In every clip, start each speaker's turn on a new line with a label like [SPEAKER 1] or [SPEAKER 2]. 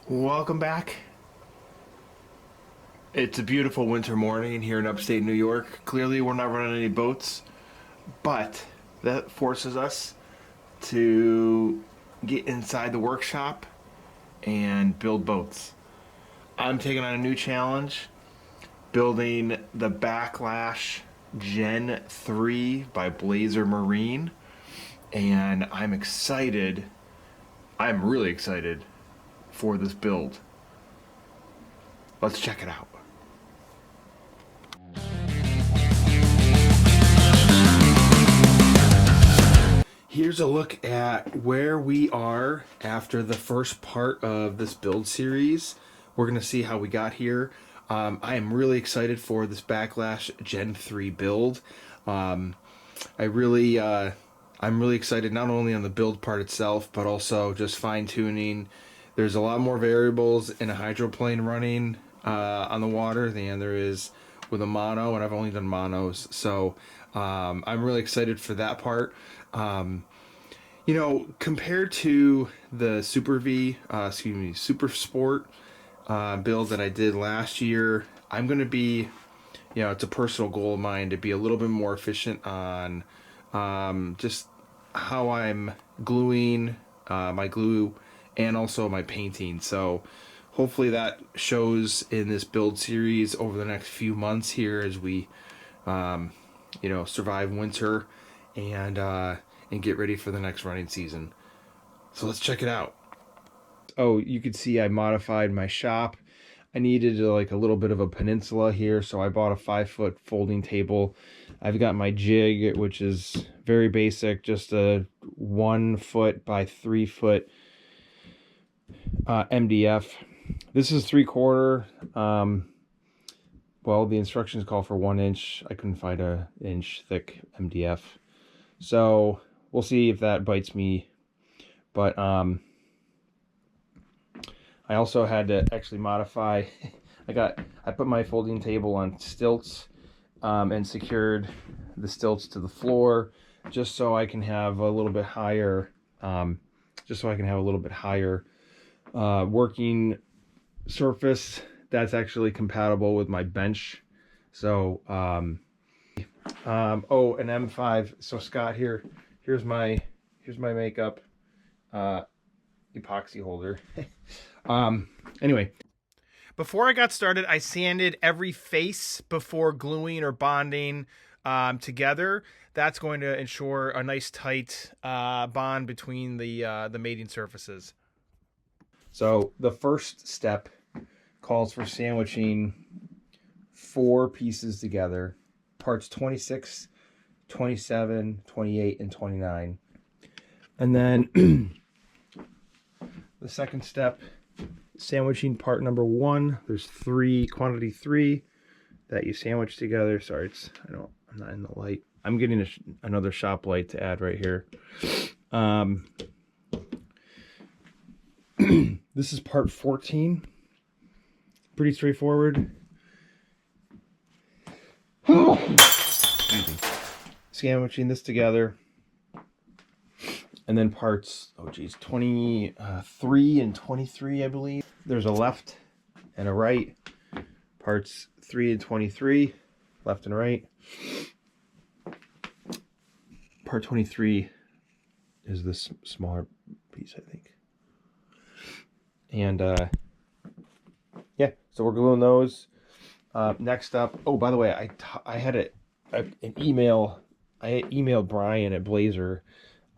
[SPEAKER 1] Welcome back. It's a beautiful winter morning here in upstate New York. Clearly, we're not running any boats, but that forces us to get inside the workshop and build boats. I'm taking on a new challenge, building the Backlash Gen 3 by Blazer Marine, and I'm excited. I'm really excited for this build. Let's check it out. Here's a look at where we are after the first part of this build series. We're going to see how we got here. I am really excited for this Backlash Gen 3 build. I'm really excited not only on the build part itself, but also just fine-tuning. There's a lot more variables in a hydroplane running on the water than there is with a mono, and I've only done monos. So I'm really excited for that part. Compared to the Super Sport build that I did last year, I'm going to be, it's a personal goal of mine to be a little bit more efficient on just how I'm gluing my glue and also my painting. So hopefully that shows in this build series over the next few months here as we, survive winter and get ready for the next running season. So let's check it out. Oh, you can see I modified my shop. I needed like a little bit of a peninsula here, so I bought a 5-foot folding table. I've got my jig, which is very basic, just a 1 foot by 3 foot MDF. This is 3/4. Well, the instructions call for 1 inch. I couldn't find an inch thick MDF, so we'll see if that bites me. But I also had to actually modify. I put my folding table on stilts and secured the stilts to the floor just so I can have a little bit higher working surface that's actually compatible with my bench. So an M5. So Scott, here's my makeup epoxy holder. Anyway, before I got started, I sanded every face before gluing or bonding together. That's going to ensure a nice tight bond between the mating surfaces. So the first step calls for sandwiching 4 pieces together, parts 26, 27, 28, and 29. And then the second step, sandwiching part number 1. There's quantity 3 that you sandwich together. Sorry, I'm not in the light. I'm getting another shop light to add right here. This is part 14. Pretty straightforward. Sandwiching this together. And then parts, 23 and 23, I believe. There's a left and a right. Parts 3 and 23, left and right. Part 23 is this smaller piece, I think. And yeah, so we're gluing those. Next up, oh, by the way, I had an email. I emailed Brian at Blazer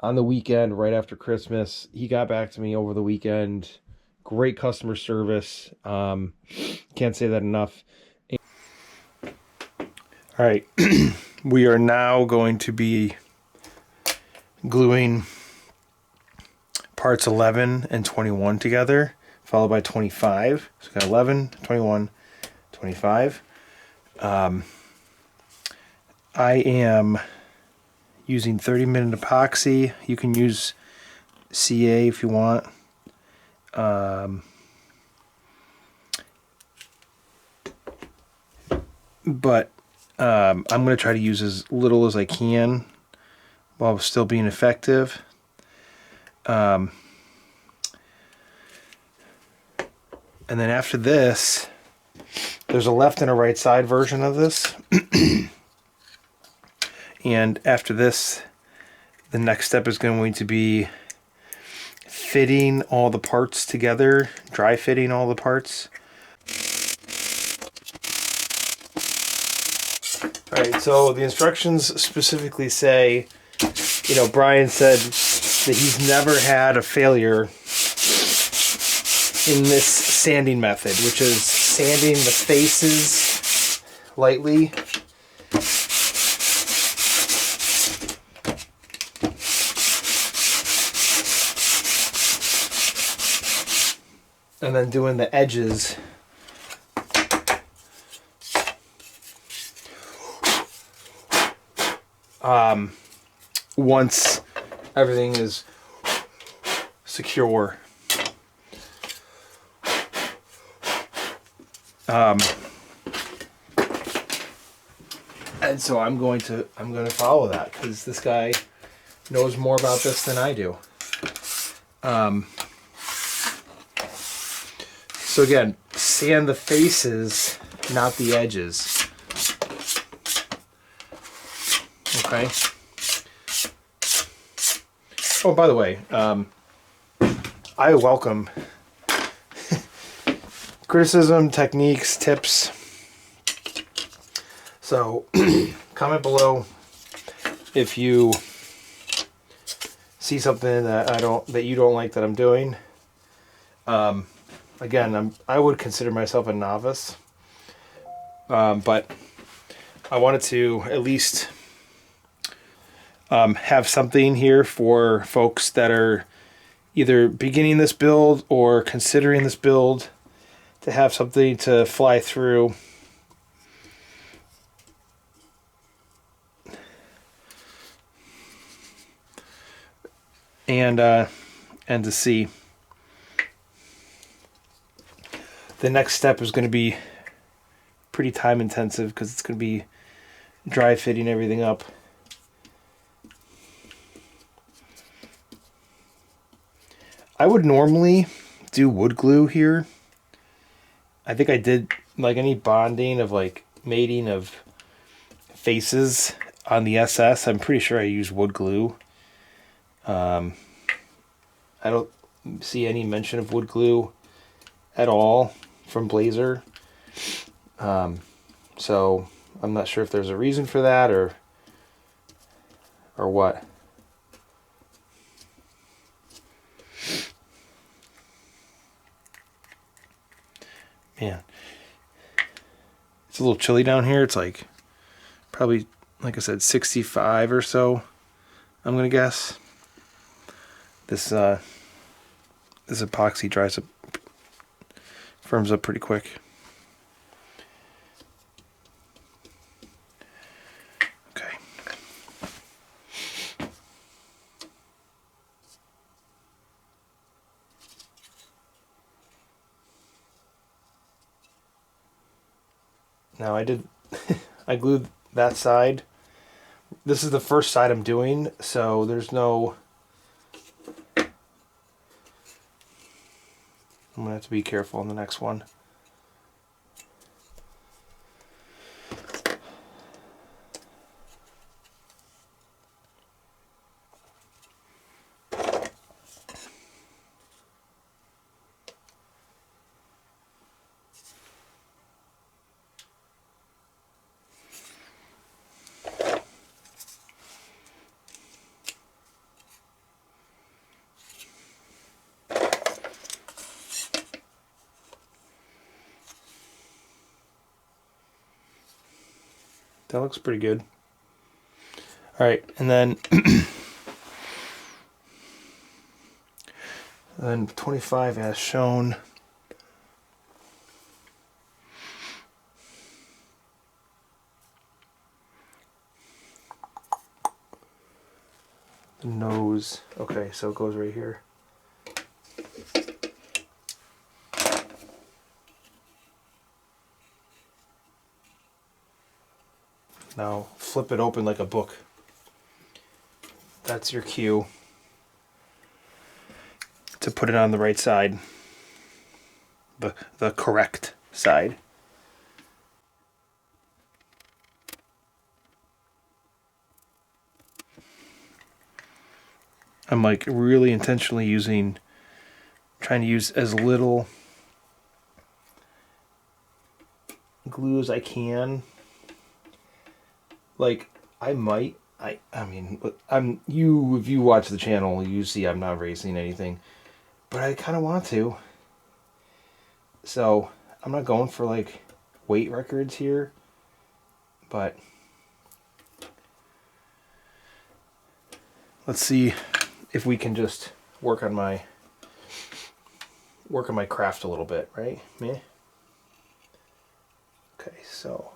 [SPEAKER 1] on the weekend right after Christmas. He got back to me over the weekend. Great customer service. Can't say that enough. All right, we are now going to be gluing parts 11 and 21 together, followed by 25. So we got 11, 21, 25. I am using 30-minute epoxy. You can use CA if you want. But I'm going to try to use as little as I can while still being effective. And then after this, there's a left and a right side version of this. And after this, the next step is going to be fitting all the parts together, dry fitting all the parts. All right, so the instructions specifically say, you know, Brian said that he's never had a failure in this sanding method, which is sanding the faces lightly. And then doing the edges. Once everything is secure. And so I'm going to follow that because this guy knows more about this than I do. So again, sand the faces, not the edges. Okay. Oh, by the way, I welcome criticism, techniques, tips. So comment below if you see something that you don't like that I'm doing. Again, I would consider myself a novice, but I wanted to at least have something here for folks that are either beginning this build or considering this build, to have something to fly through. And to see. The next step is going to be pretty time intensive because it's going to be dry fitting everything up. I would normally do wood glue here. I think I did like any bonding of like mating of faces on the SS. I'm pretty sure I used wood glue. I don't see any mention of wood glue at all from Blazer. So I'm not sure if there's a reason for that or what. Man, it's a little chilly down here. It's like probably, like I said, 65 or so, I'm gonna guess. This epoxy dries up, firms up pretty quick. Okay. Now I glued that side. This is the first side I'm doing, so there's no, I'm gonna have to be careful on the next one. That looks pretty good. All right, and then then 25 as shown. The nose. Okay, so it goes right here. Now flip it open like a book. That's your cue to put it on the right side. the correct side. I'm like really intentionally trying to use as little glue as I can. Like I mean, if you watch the channel, you see I'm not erasing anything, but I kind of want to. So I'm not going for like weight records here, but let's see if we can just work on my craft a little bit, right? Meh. Okay, so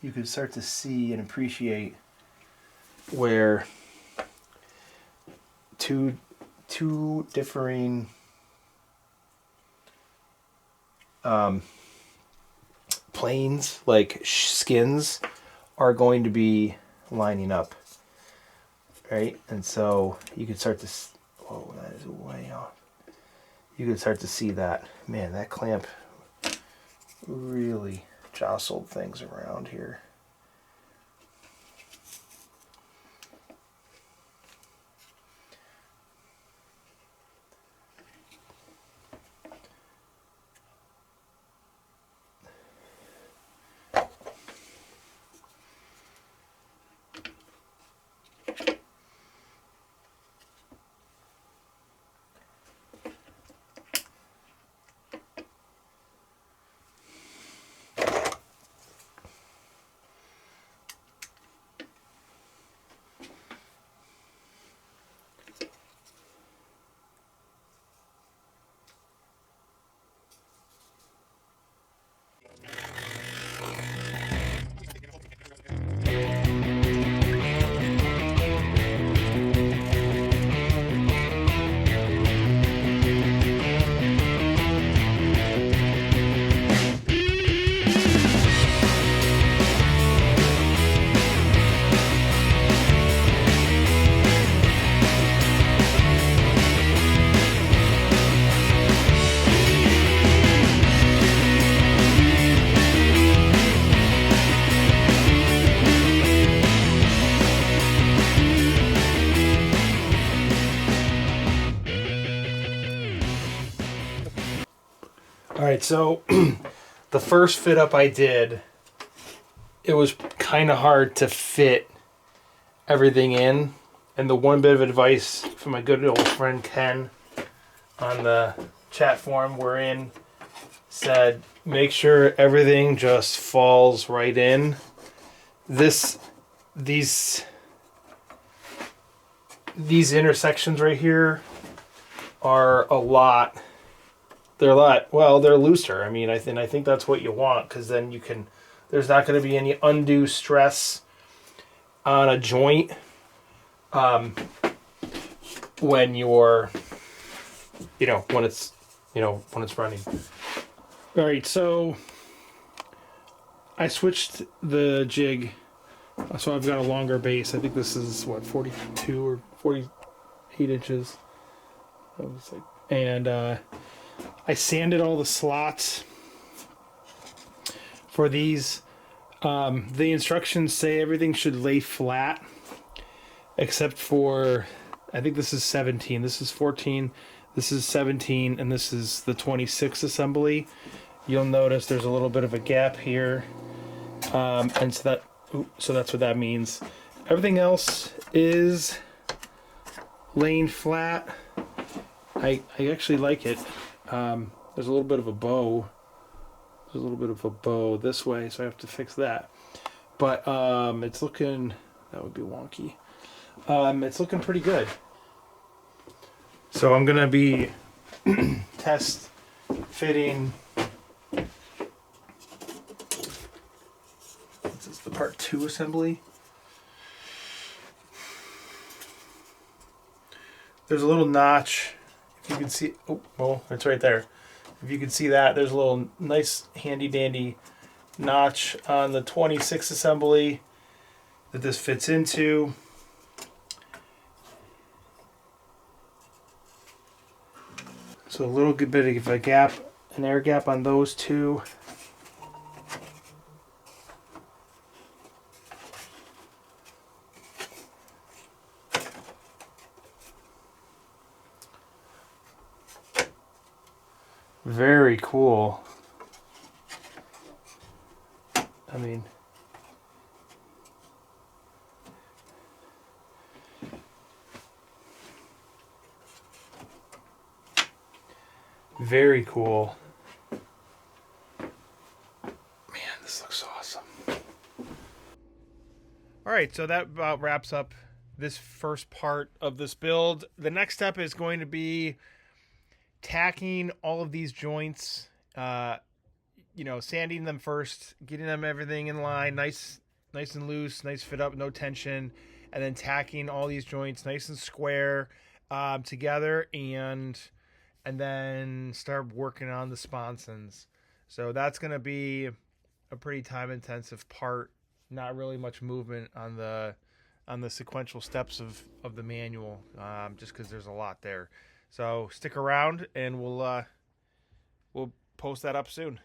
[SPEAKER 1] you can start to see and appreciate where two differing planes, like skins, are going to be lining up, right? And so you can start to, whoa, that is way off. You can start to see that, man, that clamp really jostled things around here. All right, so the first fit up I did, it was kind of hard to fit everything in. And the one bit of advice from my good old friend Ken on the chat forum we're in said, make sure everything just falls right in. These intersections right here are they're looser. I mean, I think that's what you want, because then there's not going to be any undue stress on a joint when it's running. All right, so I switched the jig, so I've got a longer base. I think this is 42 or 48 inches. And I sanded all the slots for these. The instructions say everything should lay flat, except for, I think this is 17. This is 14. This is 17, and this is the 26 assembly. You'll notice there's a little bit of a gap here, and so that's what that means. Everything else is laying flat. I actually like it. There's a little bit of a bow. There's a little bit of a bow this way, so I have to fix that. But it's looking, that would be wonky. It's looking pretty good. So I'm gonna be test fitting. This is the part 2 assembly. There's a little notch. If you can see, it's right there. If you can see that, there's a little nice handy dandy notch on the 26 assembly that this fits into. So a little bit of a gap, an air gap on those two. Very cool. I mean, very cool. Man, this looks awesome. All right, so that about wraps up this first part of this build. The next step is going to be tacking all of these joints, sanding them first, getting them everything in line, nice and loose, nice fit up, no tension, and then tacking all these joints nice and square together, and then start working on the sponsons. So that's going to be a pretty time intensive part. Not really much movement on the sequential steps of the manual, just because there's a lot there. So stick around, and we'll post that up soon.